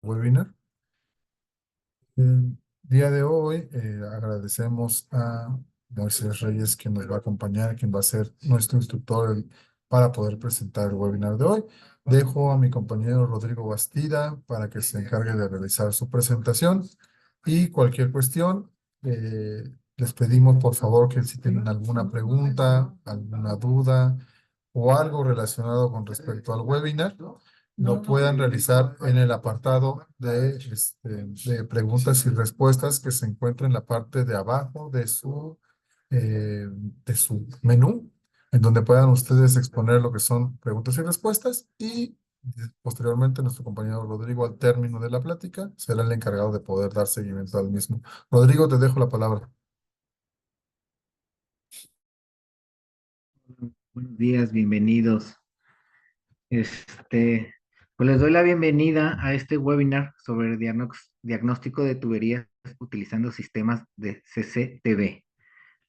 webinar. El día de hoy agradecemos a Moisés Reyes, quien nos va a acompañar, quien va a ser nuestro instructor para poder presentar el webinar de hoy. Dejo a mi compañero Rodrigo Bastida para que se encargue de realizar su presentación y cualquier cuestión. Les pedimos por favor que si tienen alguna pregunta, alguna duda o algo relacionado con respecto al webinar, lo puedan realizar en el apartado de preguntas y respuestas que se encuentra en la parte de abajo de su menú, en donde puedan ustedes exponer lo que son preguntas y respuestas y posteriormente nuestro compañero Rodrigo, al término de la plática, será el encargado de poder dar seguimiento al mismo. Rodrigo, te dejo la palabra. Buenos días, bienvenidos. Este, pues les doy la bienvenida a este webinar sobre diagnóstico de tuberías utilizando sistemas de CCTV.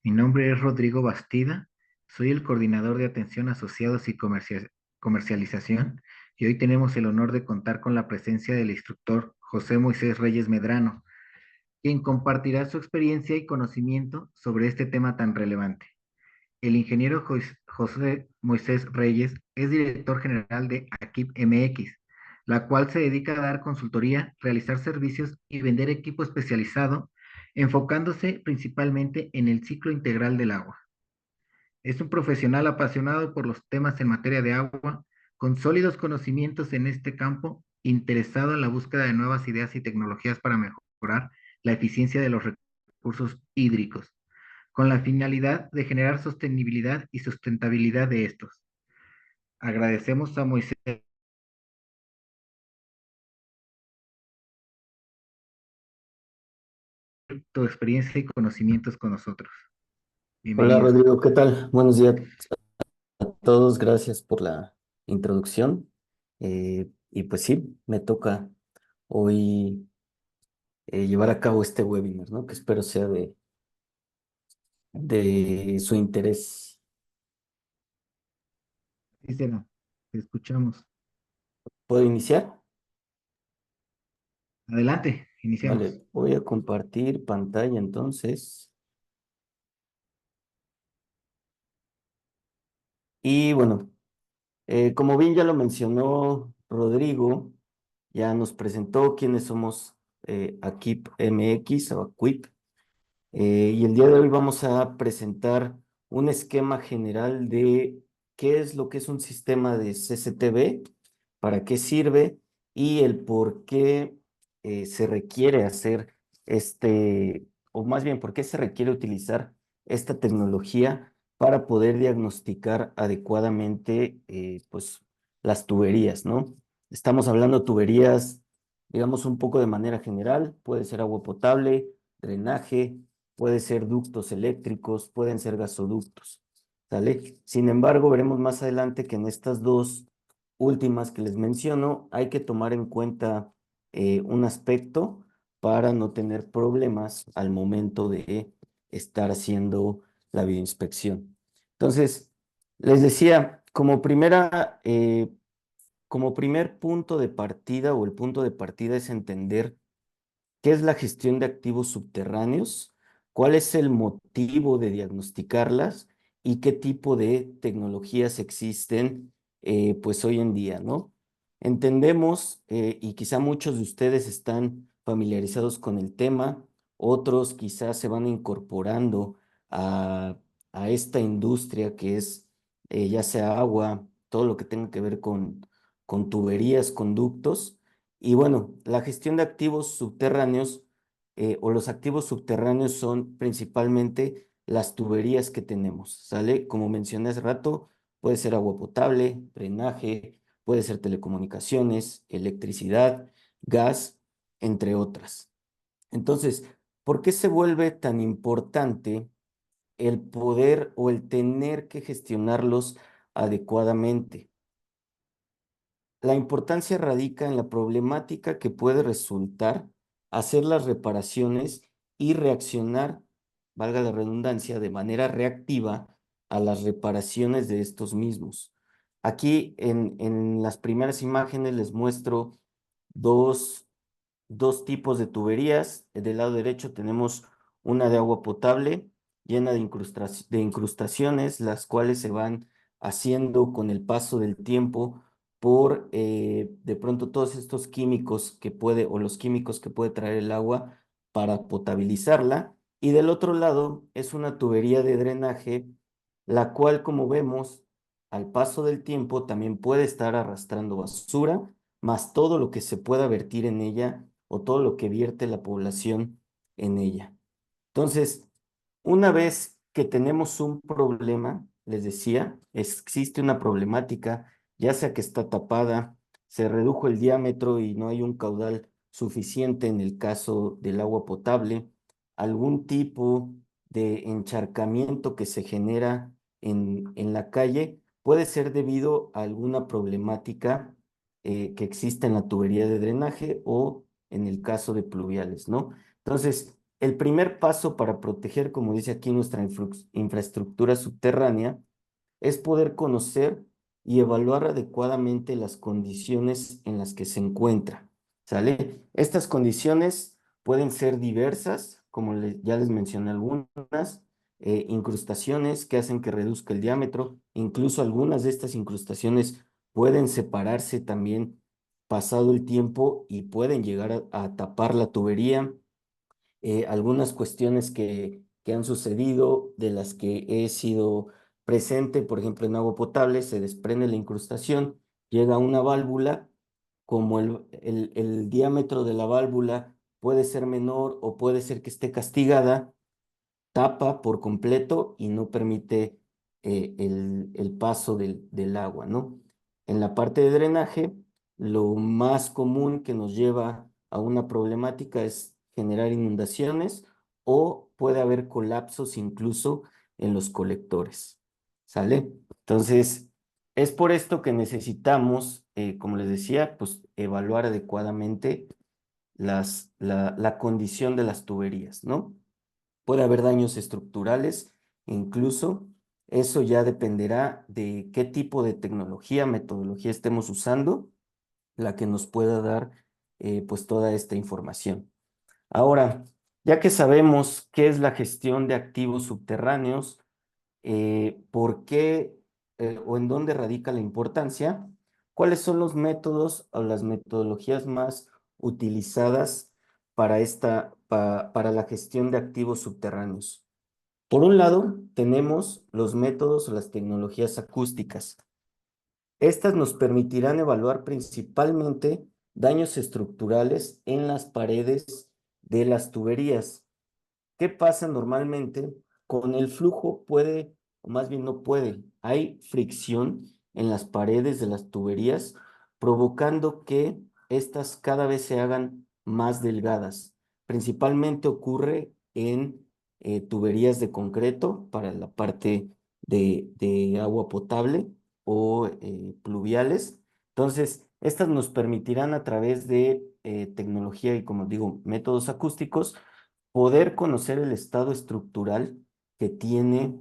Mi nombre es Rodrigo Bastida, soy el coordinador de atención asociados y comercialización y hoy tenemos el honor de contar con la presencia del instructor José Moisés Reyes Medrano, quien compartirá su experiencia y conocimiento sobre este tema tan relevante. El ingeniero José Moisés Reyes es director general de AKIP MX, la cual se dedica a dar consultoría, realizar servicios y vender equipo especializado, enfocándose principalmente en el ciclo integral del agua. Es un profesional apasionado por los temas en materia de agua, con sólidos conocimientos en este campo, interesado en la búsqueda de nuevas ideas y tecnologías para mejorar la eficiencia de los recursos hídricos con la finalidad de generar sostenibilidad y sustentabilidad de estos. Agradecemos a Moisés tu experiencia y conocimientos con nosotros. Hola Bienvenido. Rodrigo, ¿qué tal? Buenos días a todos, gracias por la introducción. Y pues sí, me toca hoy llevar a cabo este webinar, ¿no? Que espero sea de su interés. Sí, será. Te escuchamos. ¿Puedo iniciar? Adelante, iniciamos. Vale, voy a compartir pantalla entonces. Y bueno, como bien ya lo mencionó Rodrigo, ya nos presentó quiénes somos AKIP MX o AKIP. Y el día de hoy vamos a presentar un esquema general de qué es lo que es un sistema de CCTV, para qué sirve y el por qué se requiere hacer o más bien, por qué se requiere utilizar esta tecnología para poder diagnosticar adecuadamente pues, las tuberías, ¿no? Estamos hablando de tuberías, digamos, un poco de manera general, puede ser agua potable, drenaje, puede ser ductos eléctricos, pueden ser gasoductos, ¿sale? Sin embargo, veremos más adelante que en estas dos últimas que les menciono, hay que tomar en cuenta un aspecto para no tener problemas al momento de estar haciendo la bioinspección. Entonces, les decía, como primer punto de partida o el punto de partida es entender qué es la gestión de activos subterráneos, cuál es el motivo de diagnosticarlas y qué tipo de tecnologías existen pues hoy en día, ¿no? Entendemos, y quizá muchos de ustedes están familiarizados con el tema, otros quizás se van incorporando a, a esta industria que es ya sea agua, todo lo que tenga que ver con tuberías, conductos. Y bueno, la gestión de activos subterráneos o los activos subterráneos son principalmente las tuberías que tenemos, ¿sale? Como mencioné hace rato, puede ser agua potable, drenaje, puede ser telecomunicaciones, electricidad, gas, entre otras. Entonces, ¿por qué se vuelve tan importante el poder o el tener que gestionarlos adecuadamente? La importancia radica en la problemática que puede resultar hacer las reparaciones y reaccionar, valga la redundancia, de manera reactiva a las reparaciones de estos mismos. Aquí en las primeras imágenes les muestro dos dos tipos de tuberías. Del lado derecho tenemos una de agua potable llena de incrustaciones, las cuales se van haciendo con el paso del tiempo por de pronto todos estos químicos que puede, o los químicos que puede traer el agua para potabilizarla. Y del otro lado es una tubería de drenaje, la cual, como vemos, al paso del tiempo también puede estar arrastrando basura, más todo lo que se pueda vertir en ella o todo lo que vierte la población en ella. Entonces, una vez que tenemos un problema, les decía, existe una problemática, ya sea que está tapada, se redujo el diámetro y no hay un caudal suficiente en el caso del agua potable, algún tipo de encharcamiento que se genera en la calle, puede ser debido a alguna problemática que existe en la tubería de drenaje o en el caso de pluviales, ¿no? Entonces, el primer paso para proteger, como dice aquí, nuestra infraestructura subterránea es poder conocer y evaluar adecuadamente las condiciones en las que se encuentra. ¿Sale? Estas condiciones pueden ser diversas, como ya les mencioné algunas, incrustaciones que hacen que reduzca el diámetro, incluso algunas de estas incrustaciones pueden separarse también pasado el tiempo y pueden llegar a tapar la tubería. Algunas cuestiones que han sucedido, de las que he sido presente, por ejemplo, en agua potable, se desprende la incrustación, llega a una válvula, como el diámetro de la válvula puede ser menor o puede ser que esté castigada, tapa por completo y no permite el paso del agua, ¿no? En la parte de drenaje, lo más común que nos lleva a una problemática es generar inundaciones o puede haber colapsos incluso en los colectores, ¿sale? Entonces, es por esto que necesitamos, como les decía, pues evaluar adecuadamente la condición de las tuberías, ¿no? Puede haber daños estructurales, incluso eso ya dependerá de qué tipo de tecnología, metodología estemos usando, la que nos pueda dar pues toda esta información. Ahora, ya que sabemos qué es la gestión de activos subterráneos, por qué o en dónde radica la importancia, cuáles son los métodos o las metodologías más utilizadas para para la gestión de activos subterráneos. Por un lado, tenemos los métodos o las tecnologías acústicas. Estas nos permitirán evaluar principalmente daños estructurales en las paredes de las tuberías. ¿Qué pasa normalmente? Con el flujo puede, o más bien no puede, hay fricción en las paredes de las tuberías, provocando que éstas cada vez se hagan más delgadas. Principalmente ocurre en tuberías de concreto para la parte de agua potable o pluviales. Entonces, estas nos permitirán a través de tecnología y, como digo, métodos acústicos, poder conocer el estado estructural que tiene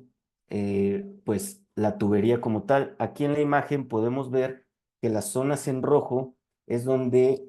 pues la tubería como tal. Aquí en la imagen podemos ver que las zonas en rojo es donde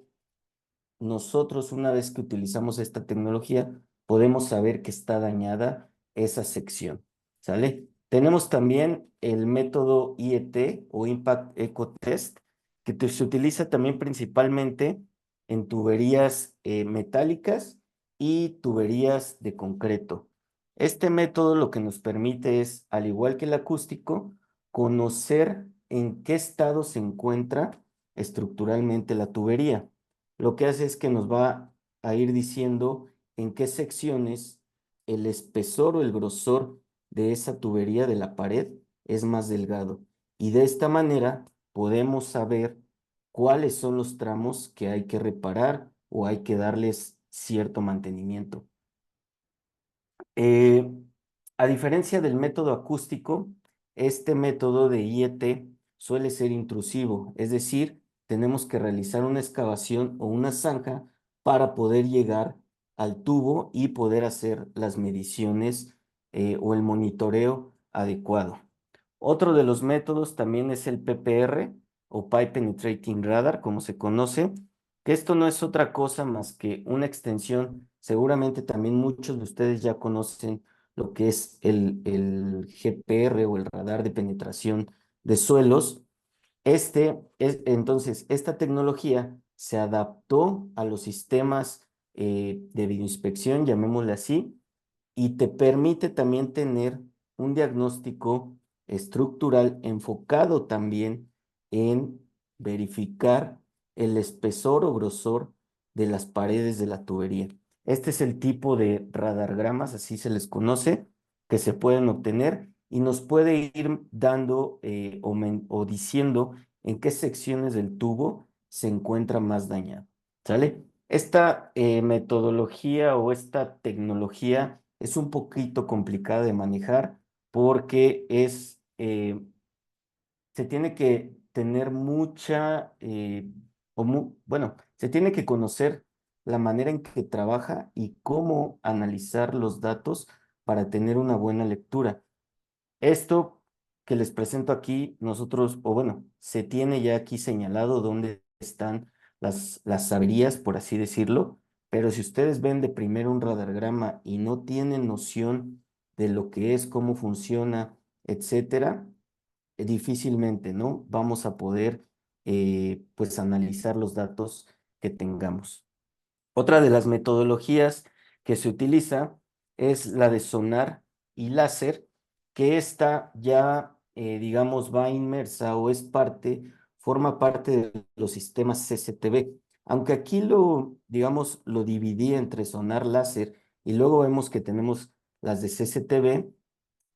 nosotros, una vez que utilizamos esta tecnología, podemos saber que está dañada esa sección, ¿sale? Tenemos también el método IET o Impact Echo Test, que se utiliza también principalmente en tuberías metálicas y tuberías de concreto. Este método lo que nos permite es, al igual que el acústico, conocer en qué estado se encuentra estructuralmente la tubería. Lo que hace es que nos va a ir diciendo en qué secciones el espesor o el grosor de esa tubería de la pared es más delgado. Y de esta manera podemos saber cuáles son los tramos que hay que reparar o hay que darles cierto mantenimiento. Eh, a diferencia del método acústico, este método de IET suele ser intrusivo, es decir, tenemos que realizar una excavación o una zanja para poder llegar al tubo y poder hacer las mediciones o el monitoreo adecuado. Otro de los métodos también es el PPR o Pipe Penetrating Radar, como se conoce, que esto no es otra cosa más que una extensión. Seguramente también muchos de ustedes ya conocen lo que es el GPR o el radar de penetración de suelos. Entonces, esta tecnología se adaptó a los sistemas de bioinspección, llamémosle así, y te permite también tener un diagnóstico estructural enfocado también en verificar el espesor o grosor de las paredes de la tubería. Este es el tipo de radargramas, así se les conoce, que se pueden obtener y nos puede ir dando o diciendo en qué secciones del tubo se encuentra más dañado. ¿Sale? Esta metodología o esta tecnología es un poquito complicada de manejar porque se tiene que tener bueno, se tiene que conocer la manera en que trabaja y cómo analizar los datos para tener una buena lectura. Esto que les presento aquí, nosotros, o bueno, se tiene ya aquí señalado dónde están las averías, por así decirlo, pero si ustedes ven de primero un radargrama y no tienen noción de lo que es, cómo funciona, etcétera, difícilmente, ¿no? Vamos a poder, pues, analizar los datos que tengamos. Otra de las metodologías que se utiliza es la de sonar y láser, que esta ya, digamos, va inmersa o forma parte de los sistemas CCTV. Aunque aquí digamos, lo dividí entre sonar láser y luego vemos que tenemos las de CCTV.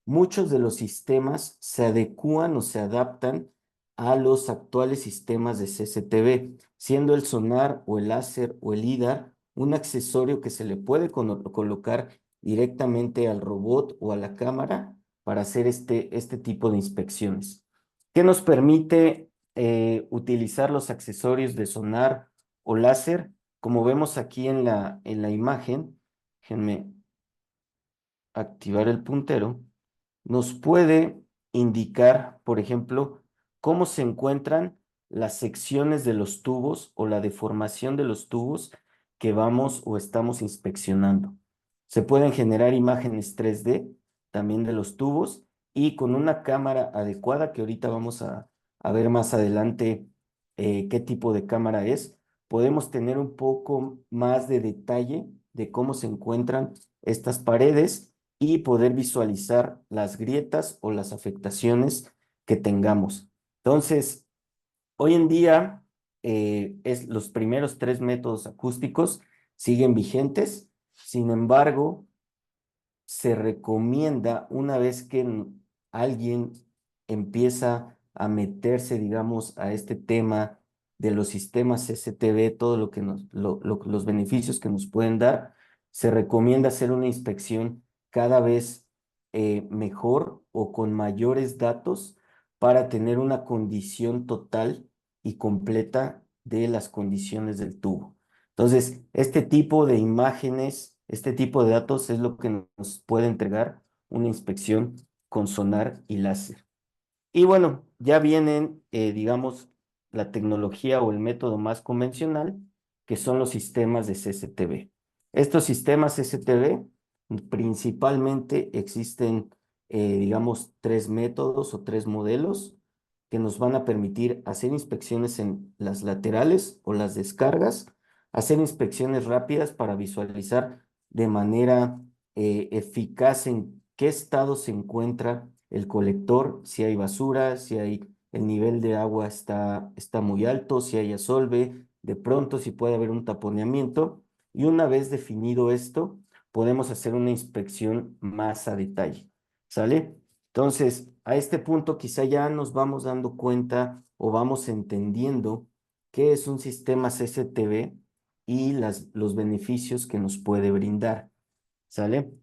Muchos de los sistemas se adecúan o se adaptan a los actuales sistemas de CCTV, siendo el sonar o el láser o el LIDAR un accesorio que se le puede colocar directamente al robot o a la cámara para hacer este tipo de inspecciones. ¿Qué nos permite utilizar los accesorios de sonar o láser? Como vemos aquí en la imagen, déjenme activar el puntero, nos puede indicar, por ejemplo, cómo se encuentran las secciones de los tubos o la deformación de los tubos que vamos o estamos inspeccionando. Se pueden generar imágenes 3D también de los tubos y con una cámara adecuada, que ahorita vamos a ver más adelante qué tipo de cámara es, podemos tener un poco más de detalle de cómo se encuentran estas paredes y poder visualizar las grietas o las afectaciones que tengamos. Entonces, hoy en día, los primeros tres métodos acústicos siguen vigentes. Sin embargo, se recomienda una vez que alguien empieza a meterse, digamos, a este tema de los sistemas CCTV, todo lo que los beneficios que nos pueden dar, se recomienda hacer una inspección cada vez mejor o con mayores datos para tener una condición total y completa de las condiciones del tubo. Entonces, este tipo de imágenes, este tipo de datos es lo que nos puede entregar una inspección con sonar y láser. Y bueno, ya vienen, digamos, la tecnología o el método más convencional, que son los sistemas de CCTV. Estos sistemas CCTV principalmente existen, digamos, tres métodos o tres modelos que nos van a permitir hacer inspecciones en las laterales o las descargas, hacer inspecciones rápidas para visualizar de manera eficaz en qué estado se encuentra el colector, si hay basura, si el nivel de agua está muy alto, si hay asolve, de pronto si puede haber un taponeamiento. Y una vez definido esto, podemos hacer una inspección más a detalle. ¿Sale? Entonces, a este punto quizá ya nos vamos dando cuenta o vamos entendiendo qué es un sistema CCTV y los beneficios que nos puede brindar. ¿Sale?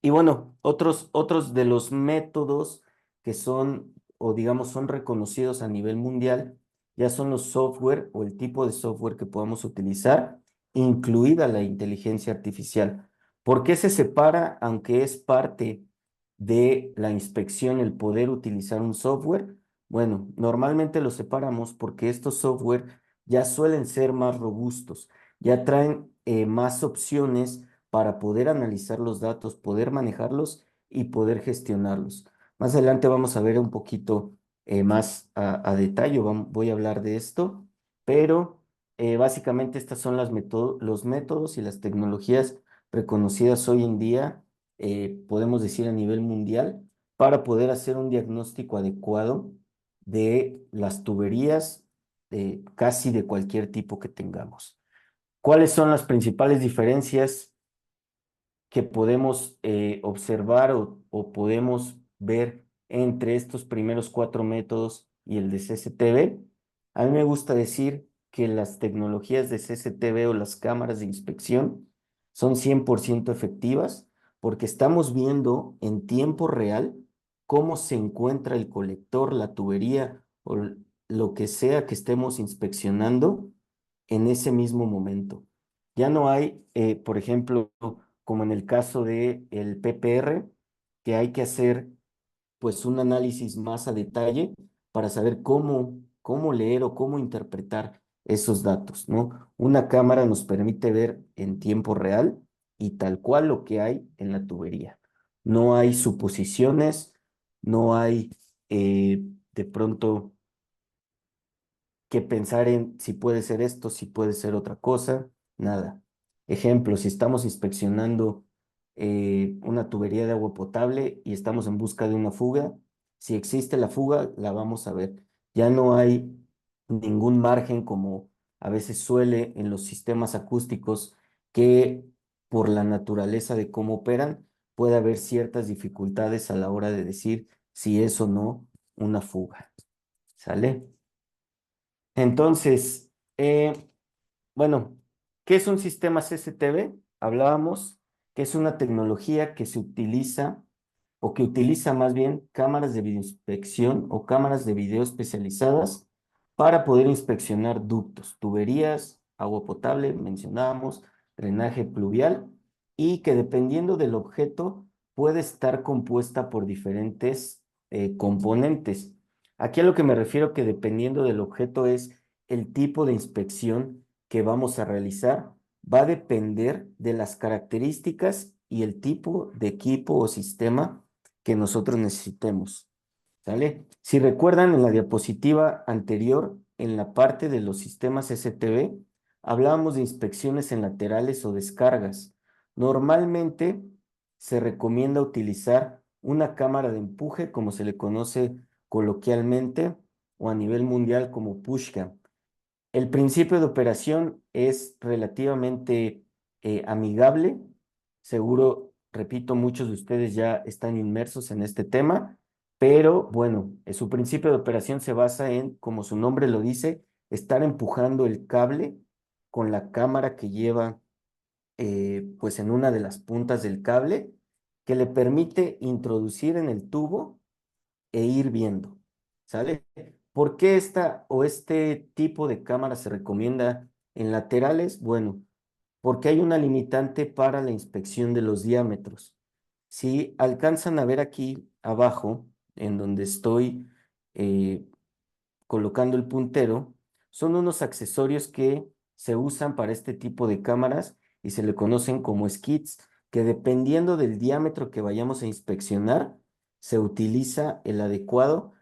Y bueno, otros de los métodos que son, o digamos, son reconocidos a nivel mundial, ya son los software o el tipo de software que podamos utilizar, incluida la inteligencia artificial. ¿Por qué se separa, aunque es parte de la inspección, el poder utilizar un software? Bueno, normalmente lo separamos porque estos software ya suelen ser más robustos, ya traen más opciones para poder analizar los datos, poder manejarlos y poder gestionarlos. Más adelante vamos a ver un poquito más a detalle, voy a hablar de esto, pero básicamente estas son los métodos y las tecnologías reconocidas hoy en día, podemos decir a nivel mundial, para poder hacer un diagnóstico adecuado de las tuberías casi de cualquier tipo que tengamos. ¿Cuáles son las principales diferencias que podemos observar o podemos ver entre estos primeros 4 métodos y el de CCTV? A mí me gusta decir que las tecnologías de CCTV o las cámaras de inspección son 100% efectivas porque estamos viendo en tiempo real cómo se encuentra el colector, la tubería o lo que sea que estemos inspeccionando en ese mismo momento. Ya no hay, por ejemplo, como en el caso de el PPR, que hay que hacer pues un análisis más a detalle para saber cómo leer o cómo interpretar esos datos, ¿no? Una cámara nos permite ver en tiempo real y tal cual lo que hay en la tubería. No hay suposiciones, no hay de pronto que pensar en si puede ser esto, si puede ser otra cosa, nada. Ejemplo, si estamos inspeccionando una tubería de agua potable y estamos en busca de una fuga, si existe la fuga, la vamos a ver. Ya no hay ningún margen como a veces suele en los sistemas acústicos que por la naturaleza de cómo operan, puede haber ciertas dificultades a la hora de decir si es o no una fuga. ¿Sale? Entonces, bueno, ¿qué es un sistema CCTV? Hablábamos que es una tecnología que se utiliza o que utiliza más bien cámaras de videoinspección o cámaras de video especializadas para poder inspeccionar ductos, tuberías, agua potable, mencionábamos, drenaje pluvial y que dependiendo del objeto puede estar compuesta por diferentes componentes. Aquí a lo que me refiero que dependiendo del objeto es el tipo de inspección que vamos a realizar va a depender de las características y el tipo de equipo o sistema que nosotros necesitemos. ¿Sale? Si recuerdan en la diapositiva anterior, en la parte de los sistemas STV, hablábamos de inspecciones en laterales o descargas. Normalmente se recomienda utilizar una cámara de empuje, como se le conoce coloquialmente, o a nivel mundial como pushcam. El principio de operación es relativamente amigable. Seguro, repito, muchos de ustedes ya están inmersos en este tema, pero bueno, su principio de operación se basa en, como su nombre lo dice, estar empujando el cable con la cámara que lleva pues en una de las puntas del cable que le permite introducir en el tubo e ir viendo, ¿sale? ¿Por qué esta o este tipo de cámara se recomienda en laterales? Bueno, porque hay una limitante para la inspección de los diámetros. Si alcanzan a ver aquí abajo, en donde estoy eh, colocando el puntero, son unos accesorios que se usan para este tipo de cámaras y se le conocen como skids, que dependiendo del diámetro que vayamos a inspeccionar, se utiliza el adecuado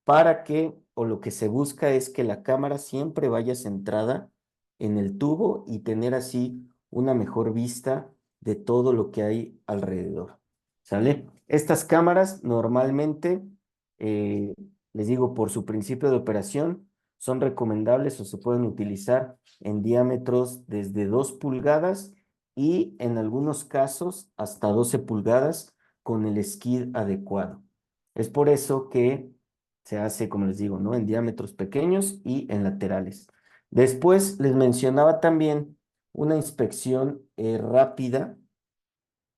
para que, o lo que se busca es que la cámara siempre vaya centrada en el tubo y tener así una mejor vista de todo lo que hay alrededor. ¿Sale? Estas cámaras normalmente, eh, les digo, por su principio de operación, son recomendables o se pueden utilizar en diámetros desde 2 pulgadas y en algunos casos hasta 12 pulgadas con el skid adecuado. Es por eso que se hace, como les digo, ¿no? En diámetros pequeños y en laterales. Después les mencionaba también una inspección rápida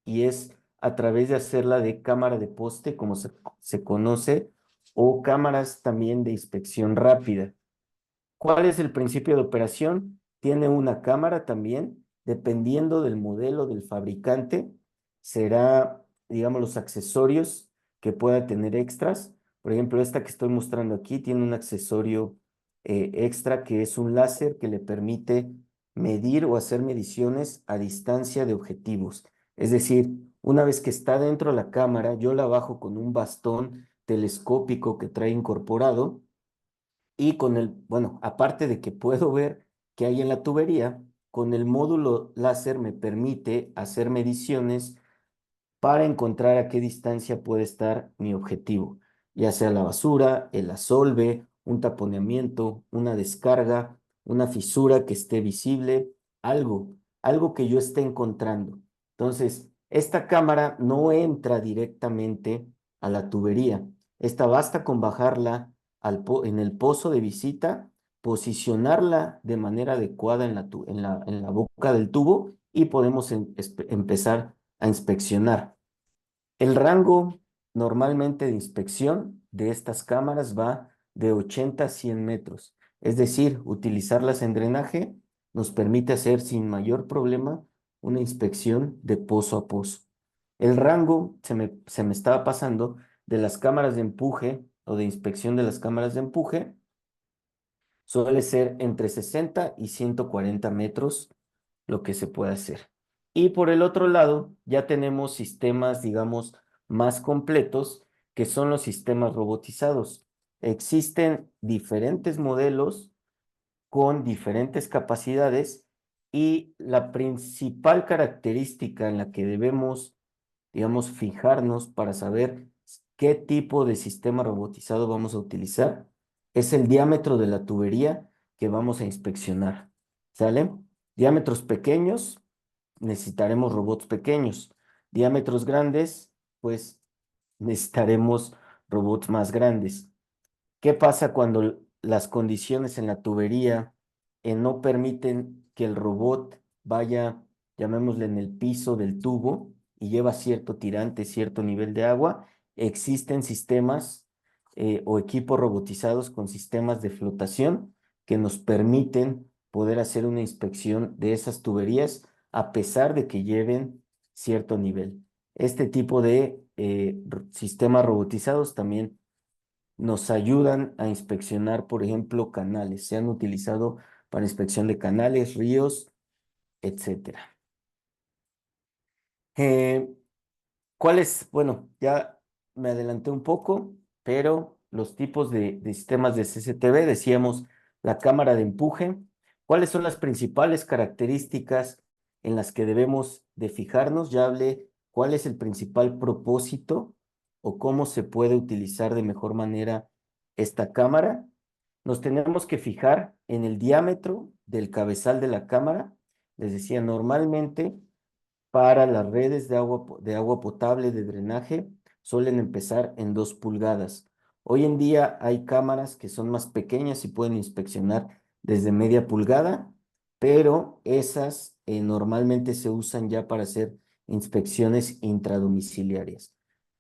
y es a través de hacerla de cámara de poste, como se conoce, o cámaras también de inspección rápida. ¿Cuál es el principio de operación? Tiene una cámara también, dependiendo del modelo del fabricante, será, digamos, los accesorios que pueda tener extras. Por ejemplo, esta que estoy mostrando aquí tiene un accesorio extra, que es un láser que le permite medir o hacer mediciones a distancia de objetivos. Es decir, una vez que está dentro de la cámara, yo la bajo con un bastón telescópico que trae incorporado y con bueno, aparte de que puedo ver qué hay en la tubería, con el módulo láser me permite hacer mediciones para encontrar a qué distancia puede estar mi objetivo, ya sea la basura, el asolve, un taponeamiento, una descarga, una fisura que esté visible, algo que yo esté encontrando. Entonces, esta cámara no entra directamente a la tubería. Esta basta con bajarla en el pozo de visita, posicionarla de manera adecuada en la boca del tubo y podemos empezar a inspeccionar. El rango normalmente de inspección de estas cámaras va de 80 a 100 metros. Es decir, utilizarlas en drenaje nos permite hacer sin mayor problema una inspección de pozo a pozo. El rango se me estaba pasando de las cámaras de empuje o de inspección de las cámaras de empuje suele ser entre 60 y 140 metros lo que se puede hacer. Y por el otro lado, ya tenemos sistemas, digamos, más completos, que son los sistemas robotizados. Existen diferentes modelos con diferentes capacidades y la principal característica en la que debemos, digamos, fijarnos para saber qué tipo de sistema robotizado vamos a utilizar es el diámetro de la tubería que vamos a inspeccionar. ¿Sale? Diámetros pequeños, necesitaremos robots pequeños. Diámetros grandes, pues necesitaremos robots más grandes. ¿Qué pasa cuando las condiciones en la tubería no permiten que el robot vaya, llamémosle, en el piso del tubo y lleva cierto tirante, cierto nivel de agua? Existen sistemas o equipos robotizados con sistemas de flotación que nos permiten poder hacer una inspección de esas tuberías a pesar de que lleven cierto nivel. Este tipo de sistemas robotizados también nos ayudan a inspeccionar, por ejemplo, canales. Se han utilizado para inspección de canales, ríos, etcétera. Eh, ¿Cuáles? Bueno, ya me adelanté un poco, pero los tipos de sistemas de CCTV, decíamos la cámara de empuje. ¿Cuáles son las principales características en las que debemos de fijarnos? Ya hablé cuál es el principal propósito o cómo se puede utilizar de mejor manera esta cámara. Nos tenemos que fijar en el diámetro del cabezal de la cámara. Les decía, normalmente para las redes de agua potable de drenaje suelen empezar en 2 pulgadas. Hoy en día hay cámaras que son más pequeñas y pueden inspeccionar desde media pulgada, pero esas normalmente se usan ya para hacer inspecciones intradomiciliarias,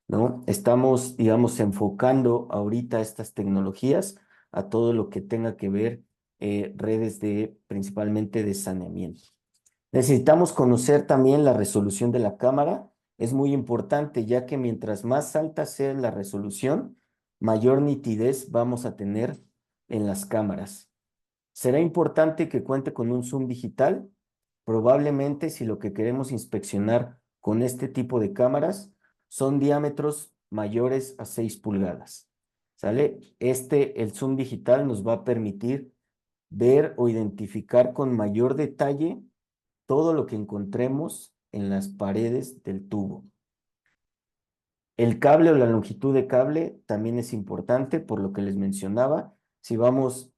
¿no? Estamos, digamos, enfocando ahorita estas tecnologías a todo lo que tenga que ver redes principalmente de saneamiento. Necesitamos conocer también la resolución de la cámara. Es muy importante, ya que mientras más alta sea la resolución, mayor nitidez vamos a tener en las cámaras. Será importante que cuente con un zoom digital. Probablemente, si lo que queremos inspeccionar con este tipo de cámaras son diámetros mayores a 6 pulgadas. ¿Sale? El zoom digital nos va a permitir ver o identificar con mayor detalle todo lo que encontremos en las paredes del tubo. El cable o la longitud de cable también es importante, por lo que les mencionaba. Si vamos,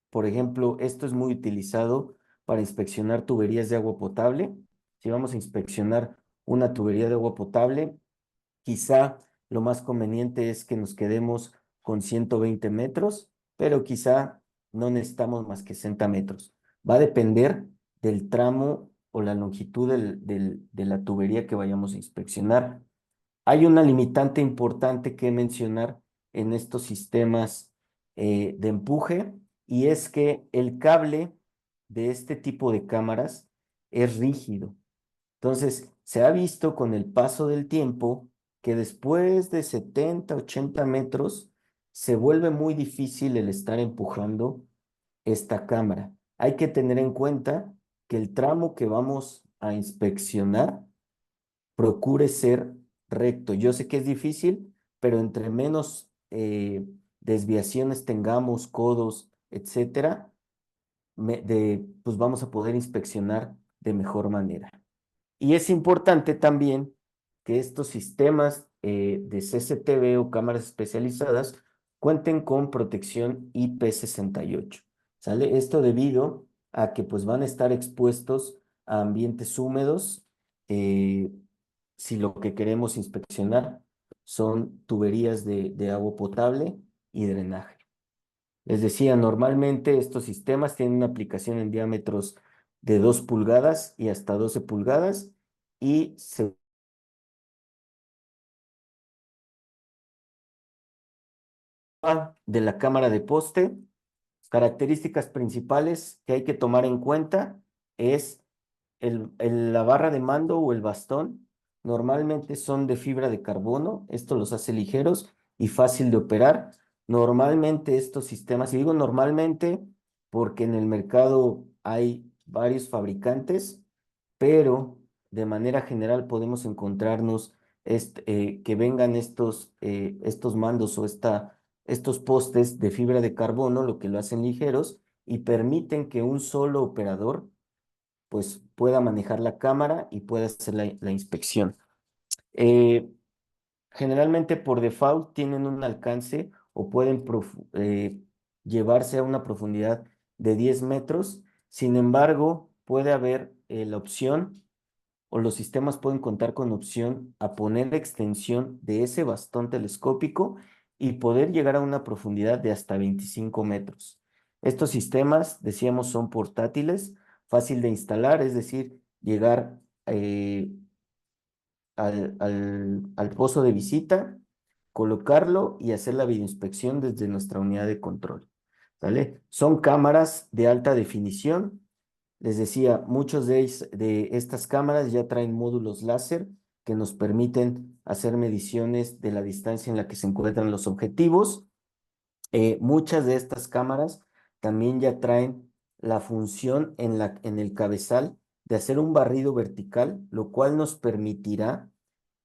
por ejemplo, esto es muy utilizado para inspeccionar tuberías de agua potable. Si vamos a inspeccionar una tubería de agua potable, quizá lo más conveniente es que nos quedemos con 120 metros, pero quizá no necesitamos más que 60 metros. Va a depender del tramo o la longitud de la tubería que vayamos a inspeccionar. Hay una limitante importante que mencionar en estos sistemas de empuje, y es que el cable de este tipo de cámaras es rígido. Entonces, se ha visto con el paso del tiempo que después de 70, 80 metros se vuelve muy difícil el estar empujando esta cámara. Hay que tener en cuenta que el tramo que vamos a inspeccionar procure ser recto. Yo sé que es difícil, pero entre menos desviaciones tengamos, codos, etcétera, pues vamos a poder inspeccionar de mejor manera. Y es importante también que estos sistemas de CCTV o cámaras especializadas cuenten con protección IP68. ¿Sale? Esto debido a que pues van a estar expuestos a ambientes húmedos si lo que queremos inspeccionar son tuberías de agua potable y drenaje. Les decía, normalmente estos sistemas tienen una aplicación en diámetros de 2 pulgadas y hasta 12 pulgadas y se de la cámara de poste. Características principales que hay que tomar en cuenta es la barra de mando o el bastón. Normalmente son de fibra de carbono. Esto los hace ligeros y fácil de operar. Normalmente estos sistemas, y digo normalmente porque en el mercado hay varios fabricantes, pero de manera general podemos encontrarnos que vengan estos mandos o estos postes de fibra de carbono, lo que lo hacen ligeros y permiten que un solo operador pues pueda manejar la cámara y pueda hacer la inspección. Eh, Generalmente por default tienen un alcance o pueden llevarse a una profundidad de 10 metros. Sin embargo, puede haber la opción o los sistemas pueden contar con opción a poner la extensión de ese bastón telescópico y poder llegar a una profundidad de hasta 25 metros. Estos sistemas, decíamos, son portátiles, fácil de instalar, es decir, llegar al pozo de visita, colocarlo y hacer la videoinspección desde nuestra unidad de control. ¿Vale? Son cámaras de alta definición. Les decía, muchos de estas cámaras ya traen módulos láser que nos permiten hacer mediciones de la distancia en la que se encuentran los objetivos. Muchas de estas cámaras también ya traen la función en el cabezal de hacer un barrido vertical, lo cual nos permitirá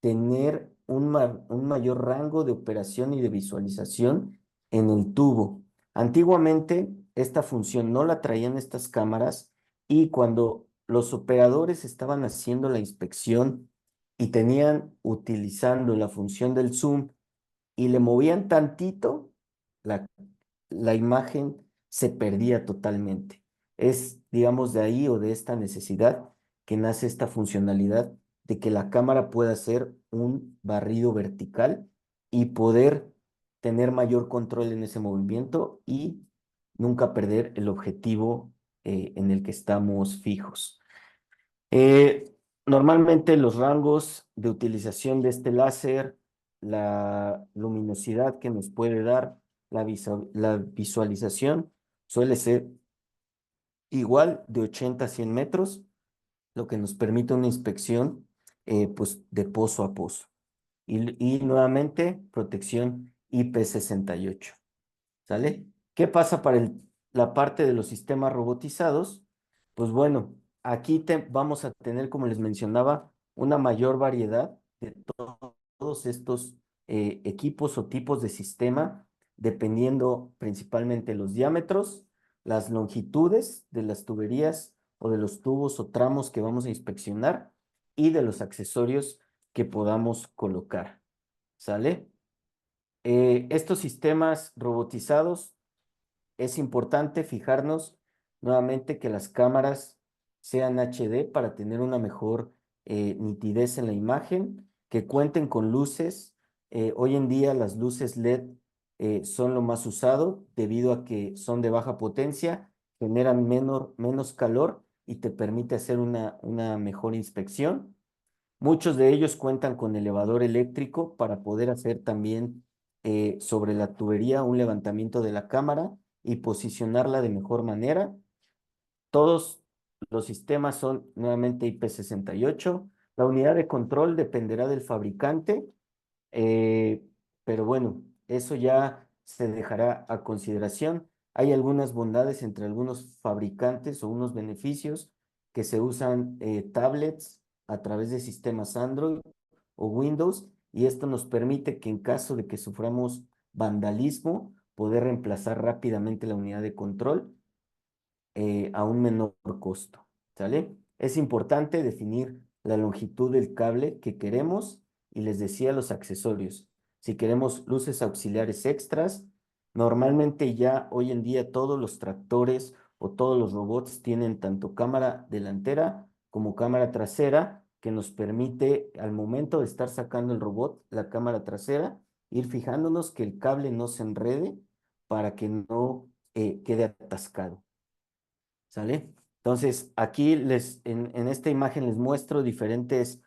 tener un mayor rango de operación y de visualización en el tubo. Antiguamente, esta función no la traían estas cámaras y cuando los operadores estaban haciendo la inspección y tenían utilizando la función del zoom y le movían tantito, la, la imagen se perdía totalmente. Es, digamos, de ahí o de esta necesidad que nace esta funcionalidad de que la cámara pueda hacer un barrido vertical y poder tener mayor control en ese movimiento y nunca perder el objetivo en el que estamos fijos. Normalmente los rangos de utilización de este láser, la luminosidad que nos puede dar, la visualización suele ser igual de 80 a 100 metros, lo que nos permite una inspección pues de pozo a pozo. Y nuevamente protección IP68. ¿Sale? ¿Qué pasa para la parte de los sistemas robotizados? Pues bueno, aquí vamos a tener, como les mencionaba, una mayor variedad de todos estos equipos o tipos de sistema, dependiendo principalmente los diámetros, las longitudes de las tuberías o de los tubos o tramos que vamos a inspeccionar y de los accesorios que podamos colocar. ¿Sale? Estos sistemas robotizados es importante fijarnos nuevamente que las cámaras sean HD para tener una mejor nitidez en la imagen, que cuenten con luces. Hoy en día las luces LED son lo más usado debido a que son de baja potencia, generan menos calor y te permite hacer una mejor inspección. Muchos de ellos cuentan con elevador eléctrico para poder hacer también sobre la tubería un levantamiento de la cámara y posicionarla de mejor manera. Todos los sistemas son nuevamente IP68. La unidad de control dependerá del fabricante, pero bueno, eso ya se dejará a consideración Hay algunas bondades entre algunos fabricantes o unos beneficios que se usan tablets a través de sistemas Android o Windows, y esto nos permite que en caso de que suframos vandalismo, poder reemplazar rápidamente la unidad de control a un menor costo, ¿sale? Es importante definir la longitud del cable que queremos y les decía los accesorios. Si queremos luces auxiliares extras, normalmente ya hoy en día todos los tractores o todos los robots tienen tanto cámara delantera como cámara trasera, que nos permite al momento de estar sacando el robot, la cámara trasera, ir fijándonos que el cable no se enrede para que no quede atascado. ¿Sale? Entonces, aquí en esta imagen les muestro diferentes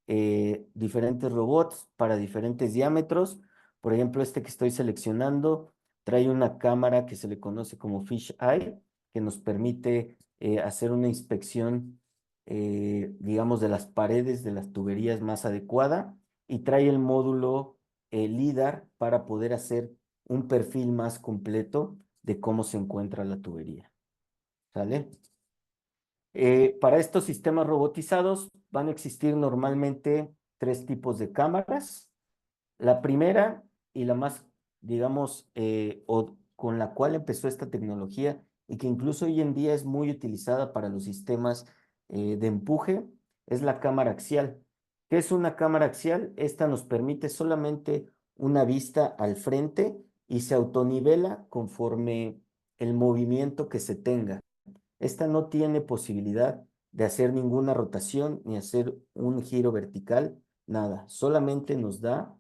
robots para diferentes diámetros. Por ejemplo, este que estoy seleccionando trae una cámara que se le conoce como Fish Eye, que nos permite hacer una inspección, digamos, de las paredes de las tuberías más adecuada, y trae el módulo LIDAR para poder hacer un perfil más completo de cómo se encuentra la tubería. ¿Sale? Para estos sistemas robotizados van a existir normalmente tres tipos de cámaras. La primera y la más, digamos, o con la cual empezó esta tecnología y que incluso hoy en día es muy utilizada para los sistemas de empuje, es la cámara axial. ¿Qué es una cámara axial? Esta nos permite solamente una vista al frente y se autonivela conforme el movimiento que se tenga. Esta no tiene posibilidad de hacer ninguna rotación ni hacer un giro vertical, nada. Solamente nos da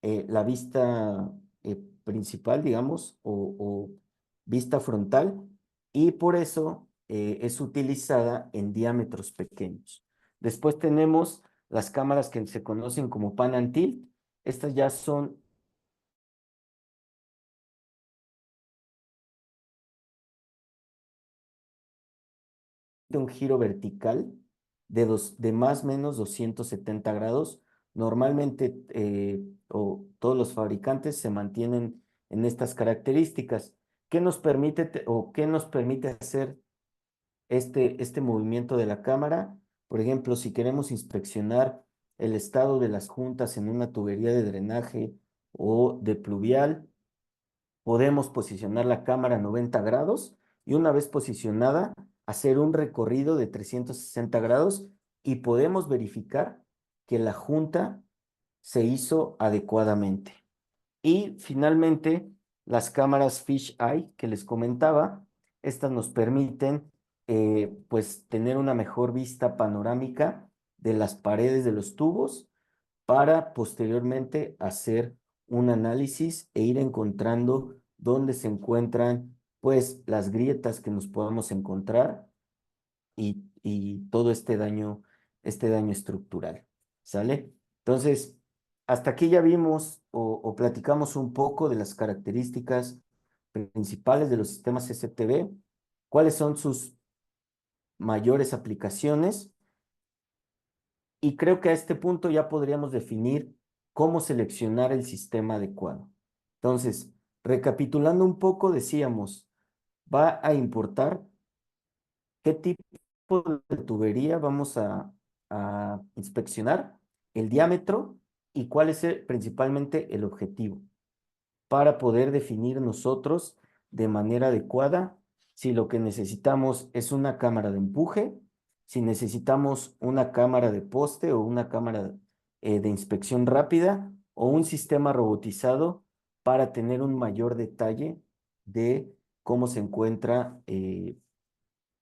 la vista principal, digamos, o vista frontal, y por eso es utilizada en diámetros pequeños. Después tenemos las cámaras que se conocen como pan and tilt. Estas ya son un giro vertical de más o menos 270 grados. Normalmente o todos los fabricantes se mantienen en estas características. ¿Qué nos permite o qué nos permite hacer este movimiento de la cámara? Por ejemplo, si queremos inspeccionar el estado de las juntas en una tubería de drenaje o de pluvial, podemos posicionar la cámara a 90 grados y una vez posicionada, hacer un recorrido de 360 grados y podemos verificar que la junta se hizo adecuadamente. Y finalmente, las cámaras Fish Eye que les comentaba, estas nos permiten pues tener una mejor vista panorámica de las paredes de los tubos para posteriormente hacer un análisis e ir encontrando dónde se encuentran pues las grietas que nos podamos encontrar y todo este daño estructural, ¿sale? Entonces, hasta aquí ya vimos o platicamos un poco de las características principales de los sistemas STB, cuáles son sus mayores aplicaciones, y creo que a este punto ya podríamos definir cómo seleccionar el sistema adecuado. Entonces, recapitulando un poco, decíamos, va a importar qué tipo de tubería vamos a inspeccionar, el diámetro y cuál es principalmente el objetivo, para poder definir nosotros de manera adecuada si lo que necesitamos es una cámara de empuje, si necesitamos una cámara de poste o una cámara de inspección rápida o un sistema robotizado para tener un mayor detalle de cómo se encuentra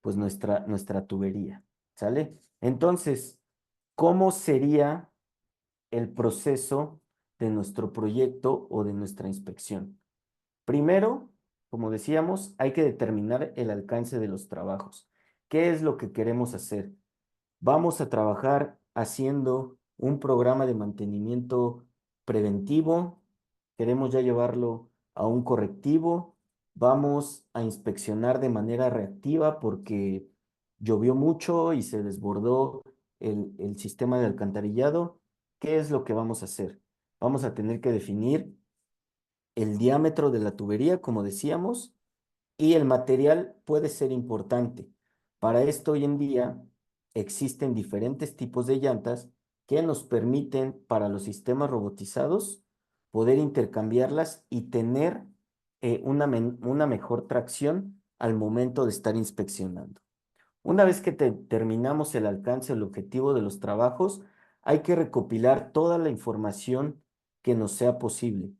pues nuestra tubería, ¿sale? Entonces, ¿cómo sería el proceso de nuestro proyecto o de nuestra inspección? Primero, como decíamos, hay que determinar el alcance de los trabajos. ¿Qué es lo que queremos hacer? Vamos a trabajar haciendo un programa de mantenimiento preventivo, queremos ya llevarlo a un correctivo, vamos a inspeccionar de manera reactiva porque llovió mucho y se desbordó el sistema de alcantarillado. ¿Qué es lo que vamos a hacer? Vamos a tener que definir el diámetro de la tubería, como decíamos, y el material puede ser importante. Para esto hoy en día existen diferentes tipos de llantas que nos permiten para los sistemas robotizados poder intercambiarlas y tener una mejor tracción al momento de estar inspeccionando. Una vez que terminamos el alcance, el objetivo de los trabajos, hay que recopilar toda la información que nos sea posible.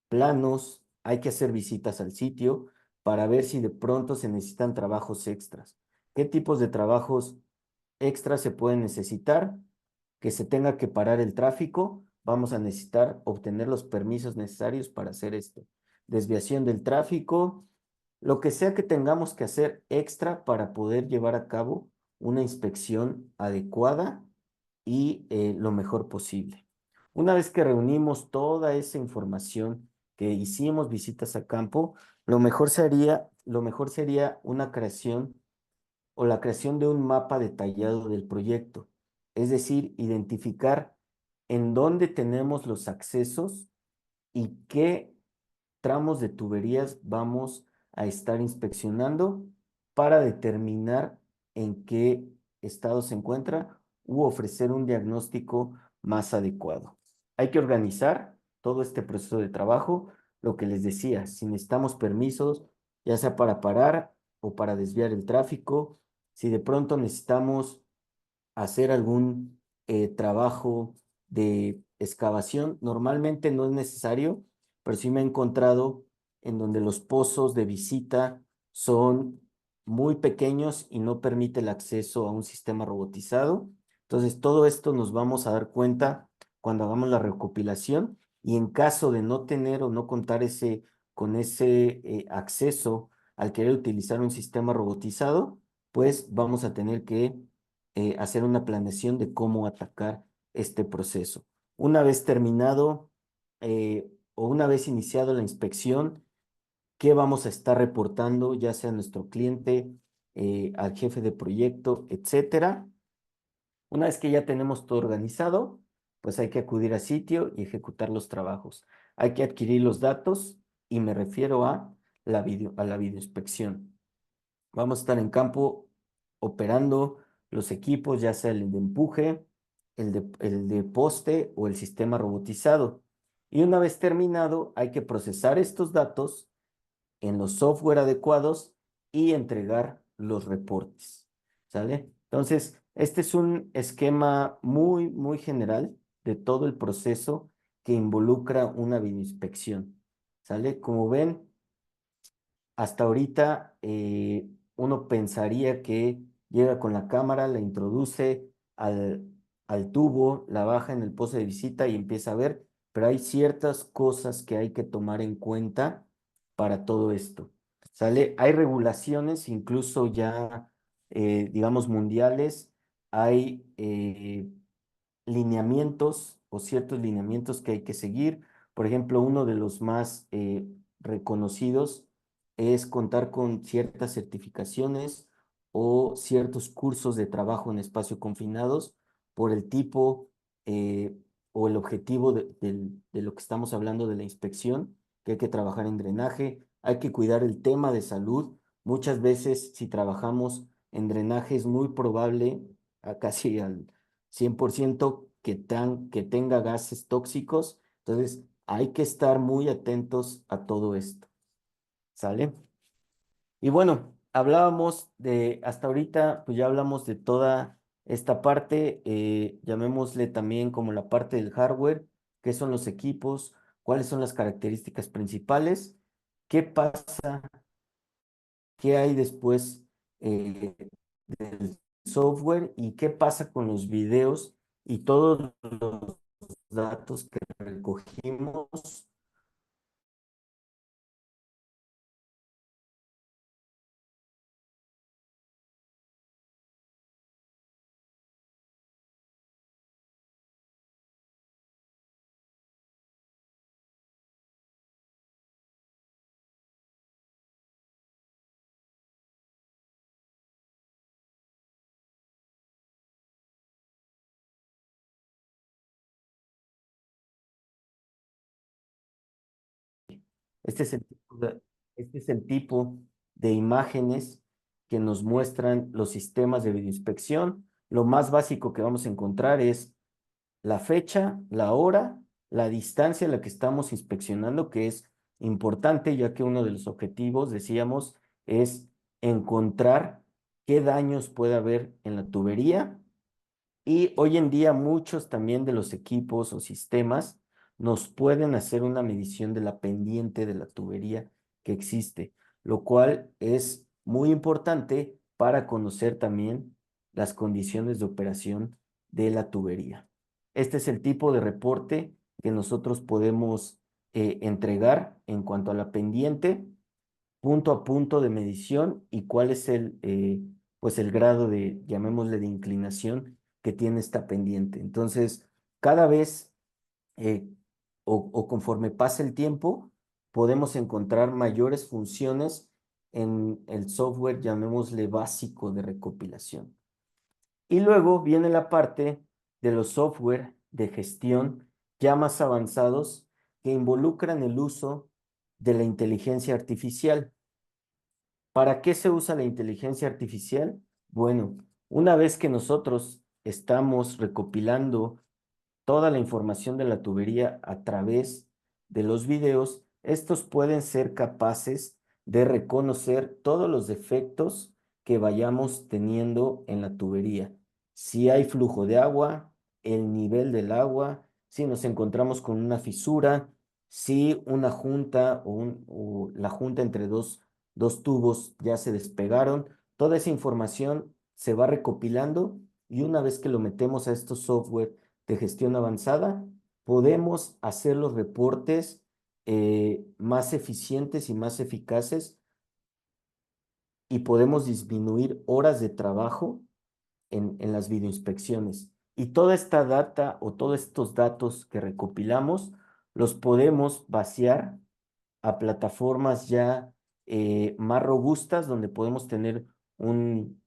Planos, hay que hacer visitas al sitio para ver si de pronto se necesitan trabajos extras. ¿Qué tipos de trabajos extras se pueden necesitar? Que se tenga que parar el tráfico, vamos a necesitar obtener los permisos necesarios para hacer esto. Desviación del tráfico, lo que sea que tengamos que hacer extra para poder llevar a cabo una inspección adecuada y lo mejor posible. Una vez que reunimos toda esa información, que hicimos visitas a campo, lo mejor sería una creación o la creación de un mapa detallado del proyecto, es decir, identificar en dónde tenemos los accesos y qué tramos de tuberías vamos a estar inspeccionando para determinar en qué estado se encuentra u ofrecer un diagnóstico más adecuado. Hay que organizar todo este proceso de trabajo, lo que les decía, si necesitamos permisos, ya sea para parar o para desviar el tráfico, si de pronto necesitamos hacer algún trabajo de excavación. Normalmente no es necesario, pero sí me he encontrado en donde los pozos de visita son muy pequeños y no permite el acceso a un sistema robotizado. Entonces, todo esto nos vamos a dar cuenta cuando hagamos la recopilación y en caso de no tener o no contar con ese acceso al querer utilizar un sistema robotizado, pues vamos a tener que hacer una planeación de cómo atacar este proceso. Una vez terminado o una vez iniciado la inspección, ¿qué vamos a estar reportando, ya sea a nuestro cliente, al jefe de proyecto, etcétera? Una vez que ya tenemos todo organizado, pues hay que acudir a sitio y ejecutar los trabajos. Hay que adquirir los datos y me refiero a a la videoinspección. Vamos a estar en campo operando los equipos, ya sea el de empuje, el de poste o el sistema robotizado. Y una vez terminado, hay que procesar estos datos en los software adecuados y entregar los reportes. ¿Sale? Entonces, este es un esquema muy general de todo el proceso que involucra una videoinspección. ¿Sale? Como ven, hasta ahorita uno pensaría que llega con la cámara, la introduce al tubo, la baja en el poste de visita y empieza a ver, pero hay ciertas cosas que hay que tomar en cuenta para todo esto. ¿Sale? Hay regulaciones, incluso ya, digamos, mundiales, hay lineamientos o ciertos lineamientos que hay que seguir. Por ejemplo, uno de los más reconocidos es contar con ciertas certificaciones o ciertos cursos de trabajo en espacio confinados por el tipo o el objetivo de lo que estamos hablando de la inspección, que hay que trabajar en drenaje, hay que cuidar el tema de salud. Muchas veces si trabajamos en drenaje es muy probable, a casi al 100% que tenga gases tóxicos. Entonces, hay que estar muy atentos a todo esto. ¿Sale? Y bueno, hasta ahorita, pues ya hablamos de toda esta parte, llamémosle también como la parte del hardware, qué son los equipos, cuáles son las características principales, qué pasa, qué hay después del software y qué pasa con los videos y todos los datos que recogimos. Este es el tipo de imágenes que nos muestran los sistemas de videoinspección. Lo más básico que vamos a encontrar es la fecha, la hora, la distancia a la que estamos inspeccionando, que es importante, ya que uno de los objetivos, decíamos, es encontrar qué daños puede haber en la tubería. Y hoy en día muchos también de los equipos o sistemas nos pueden hacer una medición de la pendiente de la tubería que existe, lo cual es muy importante para conocer también las condiciones de operación de la tubería. Este es el tipo de reporte que nosotros podemos entregar en cuanto a la pendiente, punto a punto de medición y cuál es pues el grado de, llamémosle, de inclinación que tiene esta pendiente. Entonces, cada vez eh, o conforme pasa el tiempo, podemos encontrar mayores funciones en el software, llamémosle básico de recopilación. Y luego viene la parte de los software de gestión ya más avanzados que involucran el uso de la inteligencia artificial. ¿Para qué se usa la inteligencia artificial? Bueno, una vez que nosotros estamos recopilando toda la información de la tubería a través de los videos, estos pueden ser capaces de reconocer todos los defectos que vayamos teniendo en la tubería. Si hay flujo de agua, el nivel del agua, si nos encontramos con una fisura, si una junta o la junta entre dos tubos ya se despegaron, toda esa información se va recopilando y una vez que lo metemos a estos software de gestión avanzada, podemos hacer los reportes más eficientes y más eficaces y podemos disminuir horas de trabajo en las videoinspecciones. Y toda esta data o todos estos datos que recopilamos los podemos vaciar a plataformas ya más robustas donde podemos tener un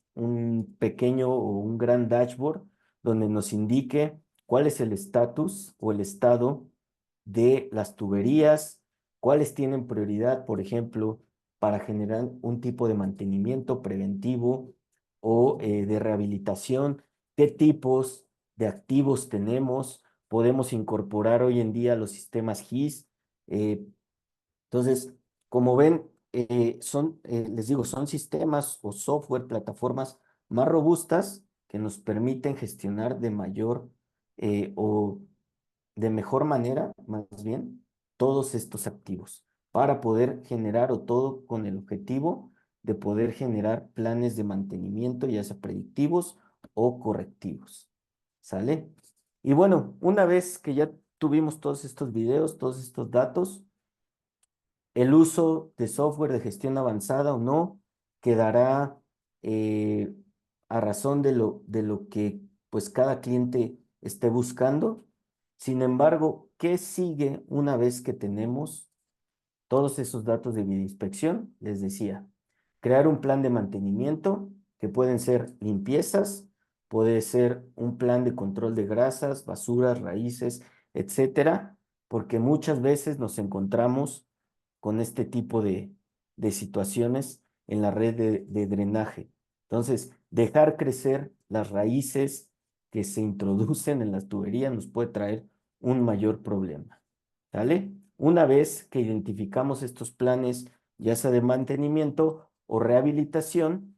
pequeño o un gran dashboard donde nos indique cuál es el estatus o el estado de las tuberías, cuáles tienen prioridad, por ejemplo, para generar un tipo de mantenimiento preventivo o de rehabilitación, qué tipos de activos tenemos, podemos incorporar hoy en día los sistemas GIS. Entonces, como ven, les digo, son sistemas o software, plataformas más robustas que nos permiten gestionar de mayor o de mejor manera, más bien, todos estos activos para poder generar o todo con el objetivo de poder generar planes de mantenimiento, ya sea predictivos o correctivos. ¿Sale? Y bueno, una vez que ya tuvimos todos estos videos, todos estos datos, el uso de software de gestión avanzada o no quedará eh, a razón de lo que pues cada cliente esté buscando. Sin embargo, ¿qué sigue una vez que tenemos todos esos datos de videoinspección? Les decía, crear un plan de mantenimiento que pueden ser limpiezas, puede ser un plan de control de grasas, basuras, raíces, etcétera, porque muchas veces nos encontramos con este tipo de situaciones en la red de drenaje. Entonces, dejar crecer las raíces que se introducen en las tuberías nos puede traer un mayor problema. ¿Sale? Una vez que identificamos estos planes, ya sea de mantenimiento o rehabilitación,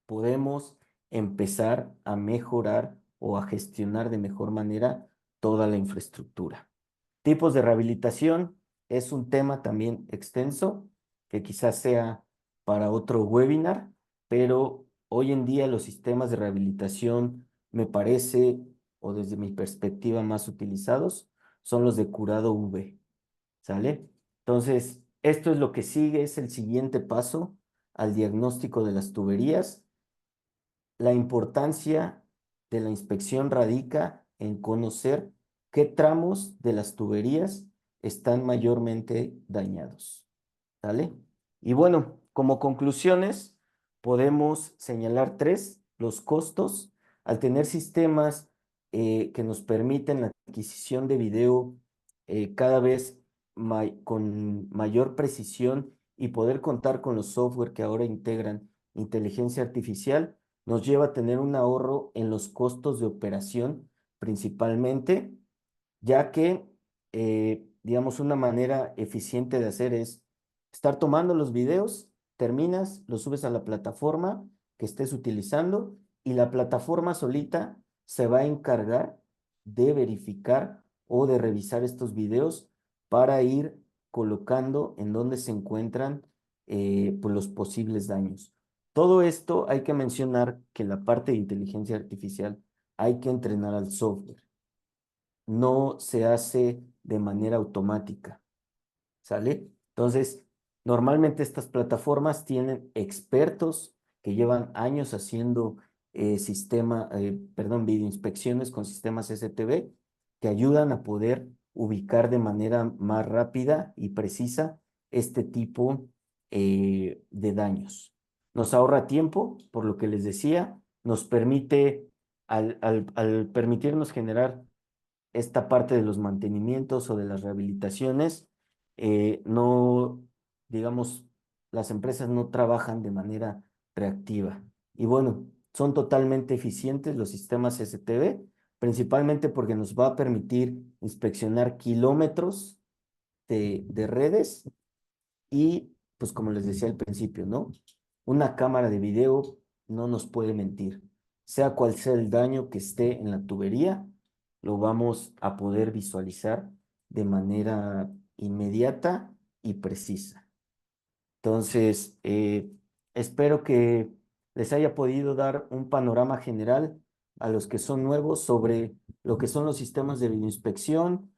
podemos empezar a mejorar o a gestionar de mejor manera toda la infraestructura. Tipos de rehabilitación es un tema también extenso que quizás sea para otro webinar, pero hoy en día los sistemas de rehabilitación me parece, o desde mi perspectiva más utilizados, son los de curado UV. ¿Sale? Entonces, esto es lo que sigue, es el siguiente paso al diagnóstico de las tuberías. La importancia de la inspección radica en conocer qué tramos de las tuberías están mayormente dañados. ¿Sale? Y bueno, como conclusiones, podemos señalar tres: los costos. Al tener sistemas que nos permiten la adquisición de video cada vez con mayor precisión y poder contar con los software que ahora integran inteligencia artificial nos lleva a tener un ahorro en los costos de operación principalmente, ya que, digamos, una manera eficiente de hacer es estar tomando los videos, terminas, los subes a la plataforma que estés utilizando y la plataforma solita se va a encargar de verificar o de revisar estos videos para ir colocando en donde se encuentran pues los posibles daños. Todo esto hay que mencionar que la parte de inteligencia artificial hay que entrenar al software. No se hace de manera automática, ¿sale? Entonces, normalmente estas plataformas tienen expertos que llevan años haciendo videoinspecciones con sistemas STB que ayudan a poder ubicar de manera más rápida y precisa este tipo de daños. Nos ahorra tiempo, por lo que les decía, nos permite, al permitirnos generar esta parte de los mantenimientos o de las rehabilitaciones, no, digamos, las empresas no trabajan de manera reactiva. Y bueno, son totalmente eficientes los sistemas STB, principalmente porque nos va a permitir inspeccionar kilómetros de redes y, pues como les decía al principio, ¿no? Una cámara de video no nos puede mentir. Sea cual sea el daño que esté en la tubería, lo vamos a poder visualizar de manera inmediata y precisa. Entonces, espero que les haya podido dar un panorama general a los que son nuevos sobre lo que son los sistemas de videoinspección,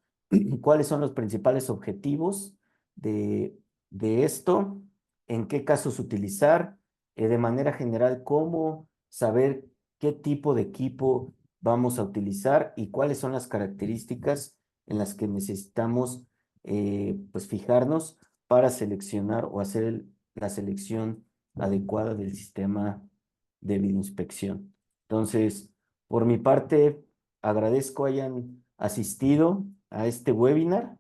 cuáles son los principales objetivos de, de esto, en qué casos utilizar, de manera general, cómo saber qué tipo de equipo vamos a utilizar y cuáles son las características en las que necesitamos pues fijarnos para seleccionar o hacer la selección adecuada del sistema de videoinspección. Entonces, por mi parte, agradezco hayan asistido a este webinar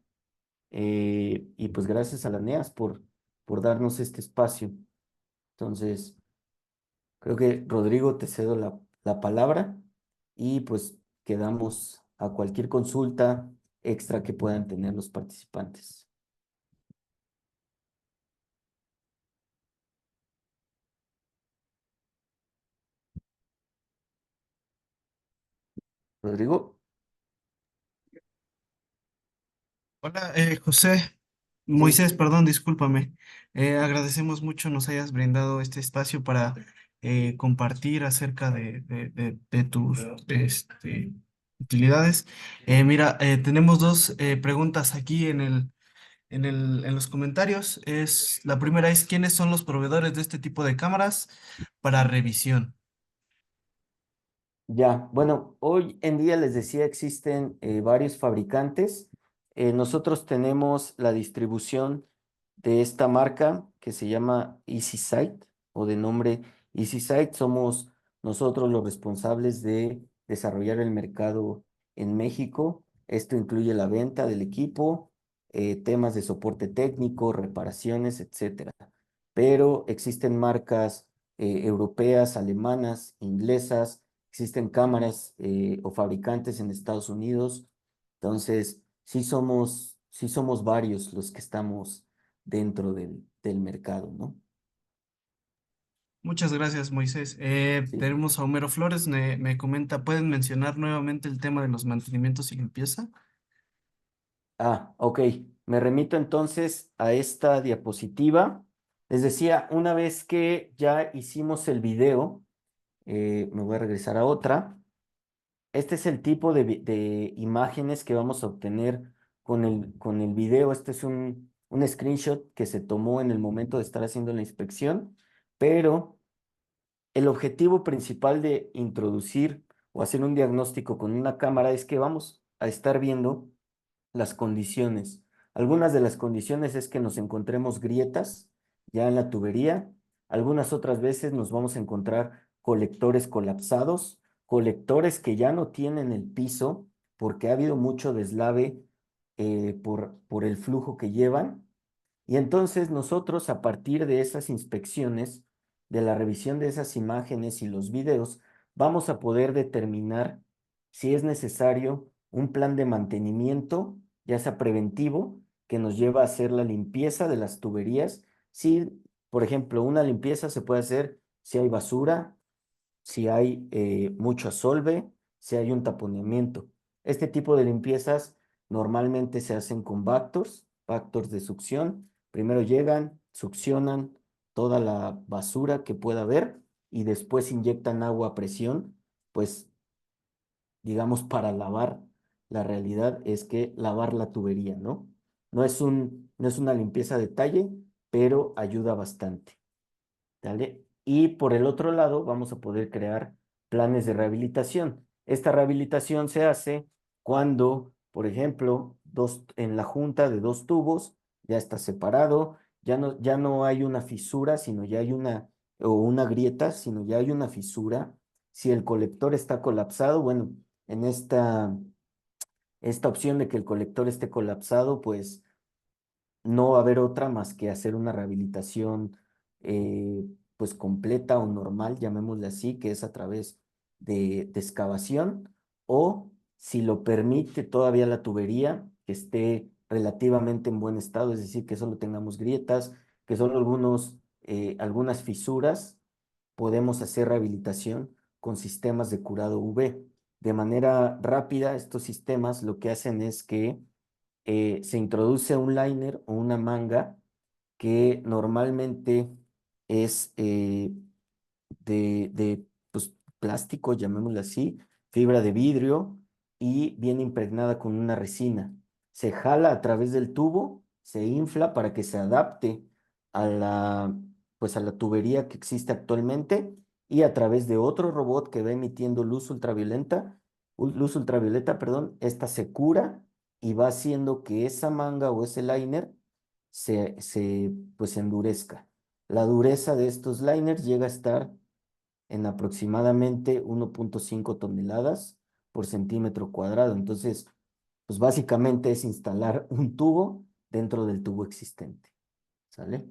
y pues gracias a la NEAS por darnos este espacio. Entonces, creo que Rodrigo, te cedo la palabra y pues quedamos a cualquier consulta extra que puedan tener los participantes. Rodrigo. Hola, José, Sí. Moisés, perdón, discúlpame. Agradecemos mucho nos hayas brindado este espacio para compartir acerca de tus utilidades. Mira, tenemos dos preguntas aquí en los comentarios. La primera es, ¿quiénes son los proveedores de este tipo de cámaras para revisión? Ya, bueno, hoy en día les decía, existen varios fabricantes. Nosotros tenemos la distribución de esta marca que se llama EasySight o de nombre EasySight. Somos nosotros los responsables de desarrollar el mercado en México. Esto incluye la venta del equipo, temas de soporte técnico, reparaciones, etcétera. Pero existen marcas europeas, alemanas, inglesas. Existen cámaras o fabricantes en Estados Unidos. Entonces, sí somos varios los que estamos dentro del mercado, ¿no? Muchas gracias, Moisés. Sí. Tenemos a Homero Flores, me comenta, ¿pueden mencionar nuevamente el tema de los mantenimientos y limpieza? Ah, ok. Me remito entonces a esta diapositiva. Les decía, una vez que ya hicimos el video, me voy a regresar a otra. Este es el tipo de imágenes que vamos a obtener con el video. Este es un screenshot que se tomó en el momento de estar haciendo la inspección, pero el objetivo principal de introducir o hacer un diagnóstico con una cámara es que vamos a estar viendo las condiciones. Algunas de las condiciones es que nos encontremos grietas ya en la tubería. Algunas otras veces nos vamos a encontrar colectores colapsados, colectores que ya no tienen el piso porque ha habido mucho deslave por el flujo que llevan. Y entonces nosotros, a partir de esas inspecciones, de la revisión de esas imágenes y los videos, vamos a poder determinar si es necesario un plan de mantenimiento, ya sea preventivo, que nos lleva a hacer la limpieza de las tuberías. Si, por ejemplo, una limpieza se puede hacer si hay basura, si hay mucho asolve, si hay un taponamiento. Este tipo de limpiezas normalmente se hacen con Bactors de succión. Primero llegan, succionan toda la basura que pueda haber y después inyectan agua a presión, pues digamos para lavar. La realidad es que lavar la tubería, ¿no? No es una limpieza de detalle, pero ayuda bastante. ¿Vale? Y por el otro lado, vamos a poder crear planes de rehabilitación. Esta rehabilitación se hace cuando, por ejemplo, en la junta de dos tubos ya está separado, ya no hay una fisura, sino ya hay o una grieta, sino ya hay una fisura. Si el colector está colapsado, bueno, en esta opción de que el colector esté colapsado, pues no va a haber otra más que hacer una rehabilitación pues completa o normal, llamémosle así, que es a través de excavación o si lo permite todavía la tubería que esté relativamente en buen estado, es decir, que solo tengamos grietas, que solo algunas fisuras, podemos hacer rehabilitación con sistemas de curado UV. De manera rápida, estos sistemas lo que hacen es que se introduce un liner o una manga que normalmente es pues, plástico, llamémoslo así, fibra de vidrio y viene impregnada con una resina. Se jala a través del tubo, se infla para que se adapte a pues a la tubería que existe actualmente y a través de otro robot que va emitiendo luz ultravioleta, perdón, esta se cura y va haciendo que esa manga o ese liner pues endurezca. La dureza de estos liners llega a estar en aproximadamente 1.5 toneladas por centímetro cuadrado. Entonces, pues básicamente es instalar un tubo dentro del tubo existente. ¿Sale?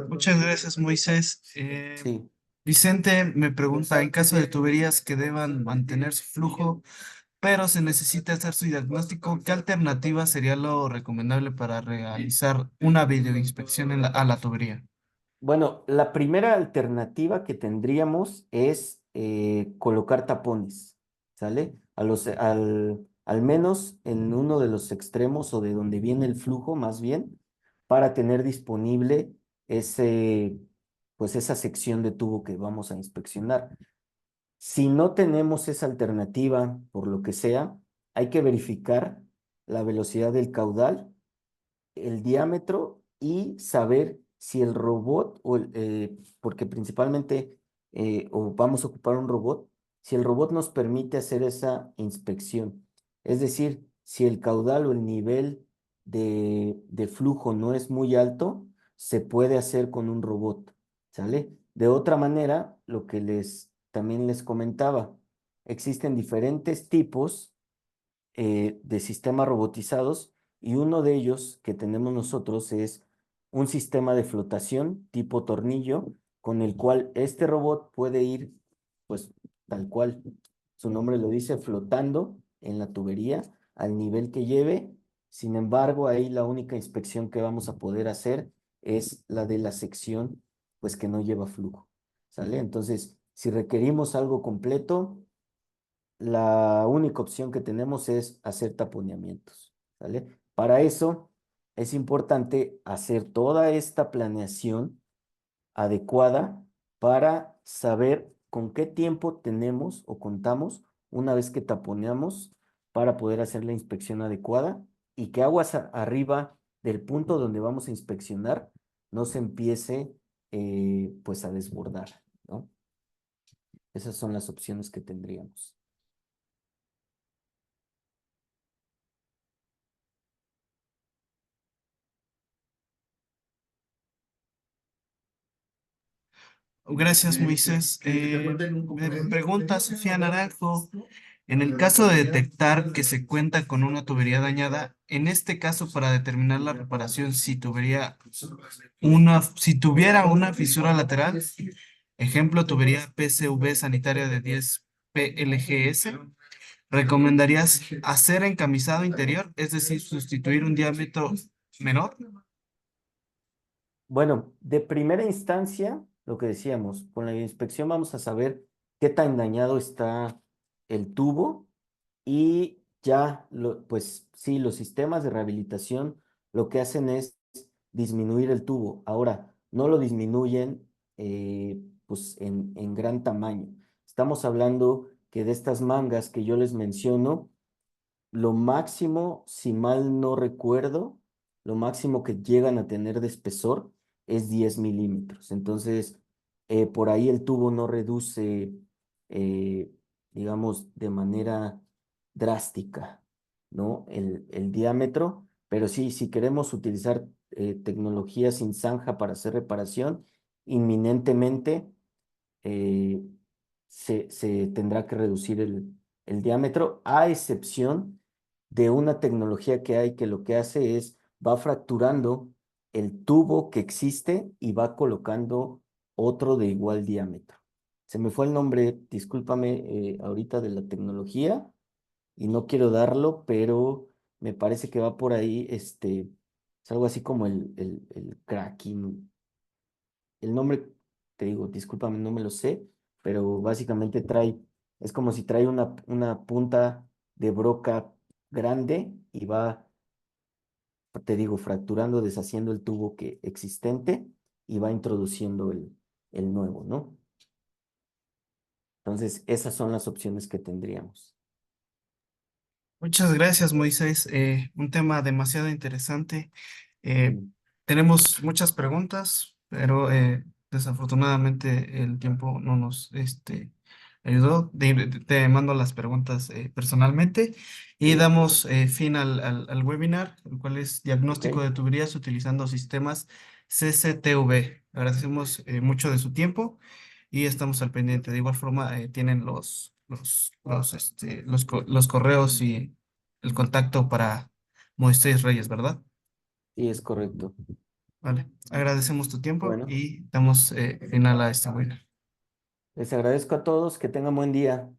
Muchas gracias, Moisés. Sí. Vicente me pregunta, en caso de tuberías que deban mantener su flujo, pero se necesita hacer su diagnóstico, ¿qué alternativa sería lo recomendable para realizar una videoinspección a la tubería? Bueno, la primera alternativa que tendríamos es colocar tapones, ¿sale? Al menos en uno de los extremos o de donde viene el flujo, más bien, para tener disponible pues esa sección de tubo que vamos a inspeccionar. Si no tenemos esa alternativa, por lo que sea, hay que verificar la velocidad del caudal, el diámetro y saber si el robot, porque principalmente o vamos a ocupar un robot, si el robot nos permite hacer esa inspección. Es decir, si el caudal o el nivel de flujo no es muy alto, se puede hacer con un robot, ¿sale? De otra manera, lo que también les comentaba, existen diferentes tipos de sistemas robotizados y uno de ellos que tenemos nosotros es un sistema de flotación tipo tornillo con el cual este robot puede ir, pues tal cual su nombre lo dice, flotando en la tubería al nivel que lleve. Sin embargo, ahí la única inspección que vamos a poder hacer es la de la sección, pues que no lleva flujo, ¿sale? Entonces, si requerimos algo completo, la única opción que tenemos es hacer taponeamientos, ¿sale? Para eso es importante hacer toda esta planeación adecuada para saber con qué tiempo tenemos o contamos una vez que taponeamos para poder hacer la inspección adecuada y que aguas arriba del punto donde vamos a inspeccionar no se empiece pues a desbordar, ¿no? Esas son las opciones que tendríamos. Gracias, Moisés. Me pregunta Sofía Naranjo, en el caso de detectar que se cuenta con una tubería dañada, en este caso para determinar la reparación, si tuviera una fisura lateral, ejemplo, tubería PCV sanitaria de 10 PLGS, ¿recomendarías hacer encamisado interior, es decir, sustituir un diámetro menor? Bueno, de primera instancia, lo que decíamos, con la inspección vamos a saber qué tan dañado está el tubo y ya, pues sí, los sistemas de rehabilitación lo que hacen es disminuir el tubo. Ahora, no lo disminuyen pues en gran tamaño. Estamos hablando que de estas mangas que yo les menciono, lo máximo, si mal no recuerdo, lo máximo que llegan a tener de espesor es 10 milímetros. Entonces, por ahí el tubo no reduce, eh, digamos, de manera drástica, ¿no? El diámetro, pero sí, si queremos utilizar tecnología sin zanja para hacer reparación, inminentemente eh, se tendrá que reducir el diámetro, a excepción de una tecnología que hay que lo que hace es va fracturando el tubo que existe y va colocando otro de igual diámetro. Se me fue el nombre, discúlpame, ahorita de la tecnología y no quiero darlo, pero me parece que va por ahí, es algo así como el cracking. El nombre, te digo, discúlpame, no me lo sé, pero básicamente es como si trae una punta de broca grande y va, te digo, fracturando, deshaciendo el tubo existente y va introduciendo el nuevo, ¿no? Entonces, esas son las opciones que tendríamos. Muchas gracias, Moisés. Un tema demasiado interesante. Eh, Mm. Tenemos muchas preguntas, pero desafortunadamente el tiempo no nos ayudó. Te mando las preguntas personalmente y Sí, damos fin al webinar, el cual es ok, diagnóstico de tuberías utilizando sistemas CCTV. Agradecemos mucho de su tiempo y estamos al pendiente. De igual forma, tienen los correos y el contacto para Moisés Reyes, ¿verdad? sí, es correcto. Vale. Agradecemos tu tiempo Bueno, y damos final a este webinar. les agradezco a todos, que tengan buen día.